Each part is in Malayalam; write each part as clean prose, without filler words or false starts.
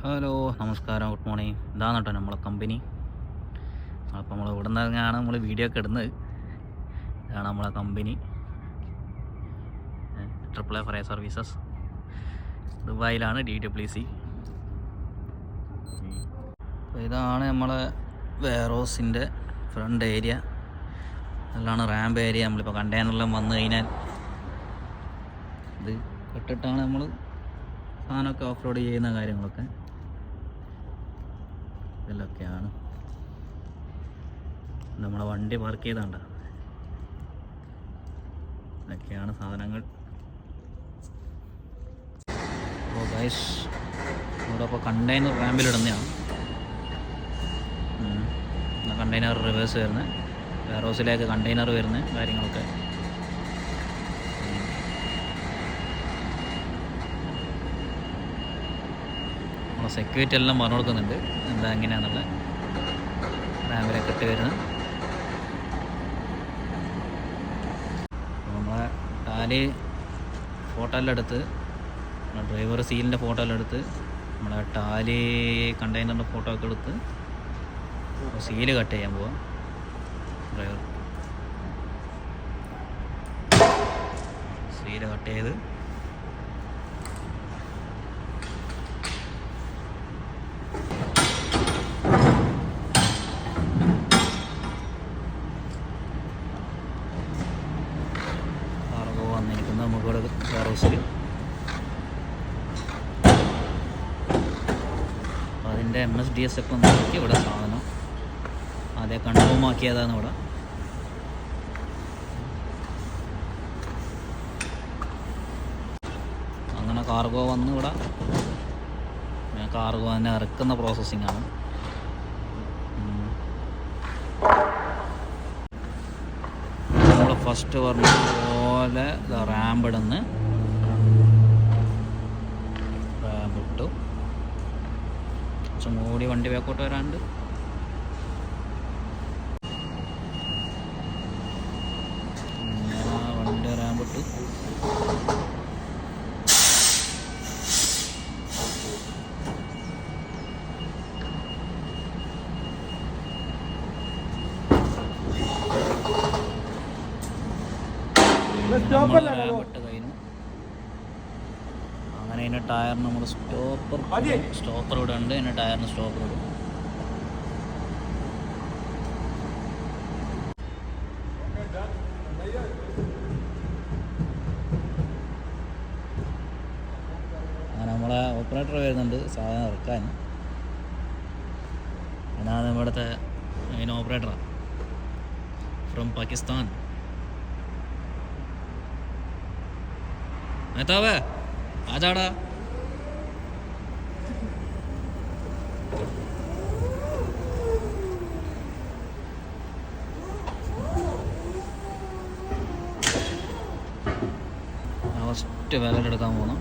ഹലോ നമസ്കാരം, ഗുഡ് മോർണിംഗ്. ഇതാണ് കേട്ടോ നമ്മളെ കമ്പനി. അപ്പോൾ നമ്മൾ ഇവിടെ നിന്നാണ് നമ്മൾ വീഡിയോ ഒക്കെ ഇടുന്നത്. ഇതാണ് നമ്മളെ company, triple A fire services. ദുബായിലാണ് DWC. അപ്പോൾ ഇതാണ് നമ്മളെ വെയർഹൗസിൻ്റെ ഫ്രണ്ട് ഏരിയ. അതിലാണ് റാമ്പ് ഏരിയ. നമ്മളിപ്പോൾ കണ്ടെയ്നറെല്ലാം വന്നു കഴിഞ്ഞാൽ ഇത് കെട്ടിട്ടാണ് നമ്മൾ സാധനമൊക്കെ ഓഫ് റോഡ് ചെയ്യുന്ന കാര്യങ്ങളൊക്കെ. ഇതിലൊക്കെയാണ് നമ്മളെ വണ്ടി പാർക്ക് ചെയ്താണ്ട. ഇതൊക്കെയാണ് സാധനങ്ങൾ. അപ്പോൾ ഗൈസ്, ഇവിടെ ഇപ്പോൾ കണ്ടെയ്നർ റാമ്പിലിടുന്നതാണ്. കണ്ടെയ്നർ റിവേഴ്സ് വരുന്നത്, വെയർ ഹൗസിലേക്ക് കണ്ടെയ്നർ വരുന്ന കാര്യങ്ങളൊക്കെ. സെക്യൂരിറ്റി എല്ലാം പറഞ്ഞു കൊടുക്കുന്നുണ്ട് എന്താ എങ്ങനെയാണെന്നുള്ള. റാമ്പിലേക്ക് ഇട്ട് വരുന്നത് നമ്മളെ ടാലി ഫോട്ടോ എല്ലാം എടുത്ത്, ഡ്രൈവർ സീലിൻ്റെ ഫോട്ടോ എല്ലാം എടുത്ത്, നമ്മളെ ടാലി കണ്ടെയ്നറിൻ്റെ ഫോട്ടോ ഒക്കെ എടുത്ത് സീല് കട്ട് ചെയ്യാൻ പോവാം. ഡ്രൈവർ സീല് കട്ട് ചെയ്ത് വന്നിരിക്കുന്നത് നമുക്കിവിടെ വെയർ ഹൗസിൽ. അപ്പോൾ അതിൻ്റെ MSDS ഒക്കെ നോക്കി ഇവിടെ സാധനം അതേ കൺഫേം ആക്കിയതാണ് ഇവിടെ. അങ്ങനെ കാർഗോ വന്ന് ഇവിടെ കാർഗോ തന്നെ ഇറക്കുന്ന പ്രോസസ്സിംഗ് ആണ്. നമ്മൾ ഫസ്റ്റ് പറഞ്ഞ പോലെ റാമ്പ് ഇടുന്ന്, റാമ്പ് ഇട്ടു. കുറച്ചും കൂടി വണ്ടി ബാക്കോട്ട് വരാണ്ട്. വണ്ടി റാമ്പ് ഇട്ടു. റാമ്പിട്ട് കഴിഞ്ഞു. അങ്ങനെ അതിൻ്റെ ടയറിന് നമ്മൾ സ്റ്റോപ്പർ ഇവിടെ ഉണ്ട്. അതിൻ്റെ ടയറിന് സ്റ്റോപ്പർ ഇടും. അങ്ങനെ നമ്മളെ ഓപ്പറേറ്റർ വരുന്നുണ്ട് സാധനം ഇറക്കാൻ. അതാണ് ഇവിടുത്തെ മെയിൻ ഓപ്പറേറ്ററാണ്, ഫ്രം പാകിസ്ഥാൻ. മേത്താവേ ആജാടാ. ഫസ്റ്റ് വിരലെടുക്കാൻ പോകണം.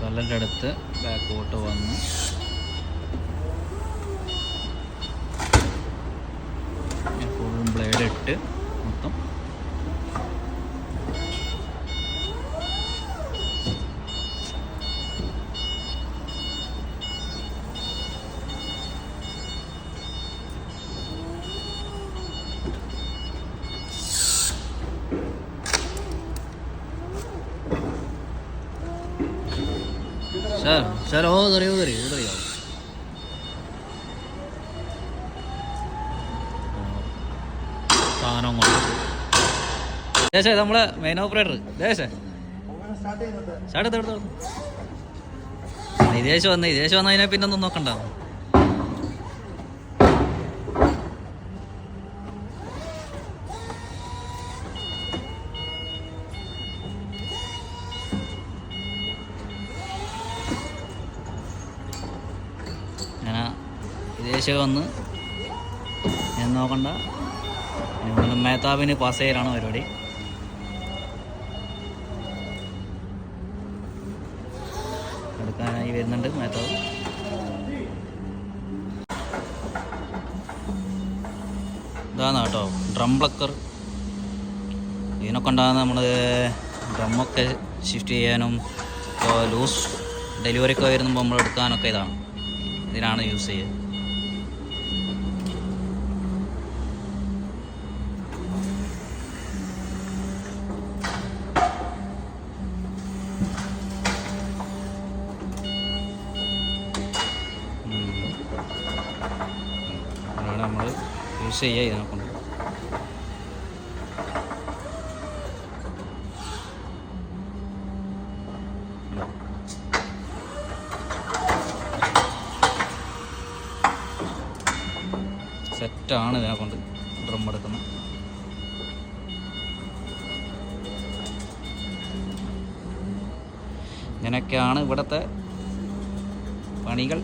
വിരലിൻ്റെ അടുത്ത് ബാക്കോട്ട് വന്ന് ബ്ലേഡ് ഇട്ട് മൊത്തം सर हो उधर उधर ही आओ. സാധനം കൊണ്ട് ദേശേ നമ്മളെ മെയിൻ ഓപ്പറേറ്റർ ദേശേ സ്റ്റാർട്ട് എടുത്തു. ഇതേശ് വന്നതിനെ പിന്നെ ഒന്നും നോക്കണ്ട. അങ്ങനെ വിദേശം വന്ന് ഞാൻ നോക്കണ്ട. മേത്താവിന് പാസ് ചെയ്യലാണ് പരിപാടി. എടുക്കാനായി വരുന്നുണ്ട് മേത്താവ്. ഇതാണ് കേട്ടോ ഡ്രം പ്ലക്കർ. ഇതിനൊക്കെ ഉണ്ടാകുന്ന നമ്മൾ ഡ്രമ്മൊക്കെ ഷിഫ്റ്റ് ചെയ്യാനും ഇപ്പോൾ ലൂസ് ഡെലിവറിയൊക്കെ വരുമ്പോൾ നമ്മൾ എടുക്കാനൊക്കെ ഇതിനാണ് യൂസ് ചെയ്യുക. അതാണ് നമ്മൾ യൂസ് ചെയ്യുക ഇതിനെ കൊണ്ട്. സെറ്റാണ് ഇതിനെ കൊണ്ട് ഡ്രം എടുക്കുന്നത്. ഇങ്ങനെയൊക്കെയാണ് ഇവിടുത്തെ പണികൾ.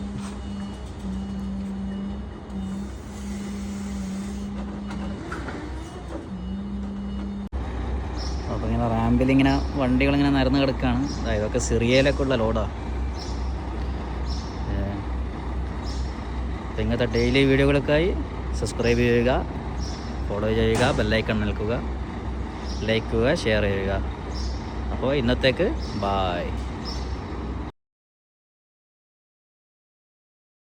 അപ്പോൾ ഇങ്ങനെ റാമ്പിലിങ്ങനെ വണ്ടികളിങ്ങനെ നിരന്ന് കിടക്കുകയാണ്. ഇതൊക്കെ സിറിയയിലൊക്കെ ഉള്ള ലോഡാണ്. അപ്പോൾ ഇങ്ങനത്തെ ഡെയിലി വീഡിയോകൾക്കായി സബ്സ്ക്രൈബ് ചെയ്യുക, ഫോളോ ചെയ്യുക, ബെല്ലൈക്കൺ നിൽക്കുക, ലൈക്ക് ചെയ്യുക, ഷെയർ ചെയ്യുക. അപ്പോൾ ഇന്നത്തേക്ക് ബായ്.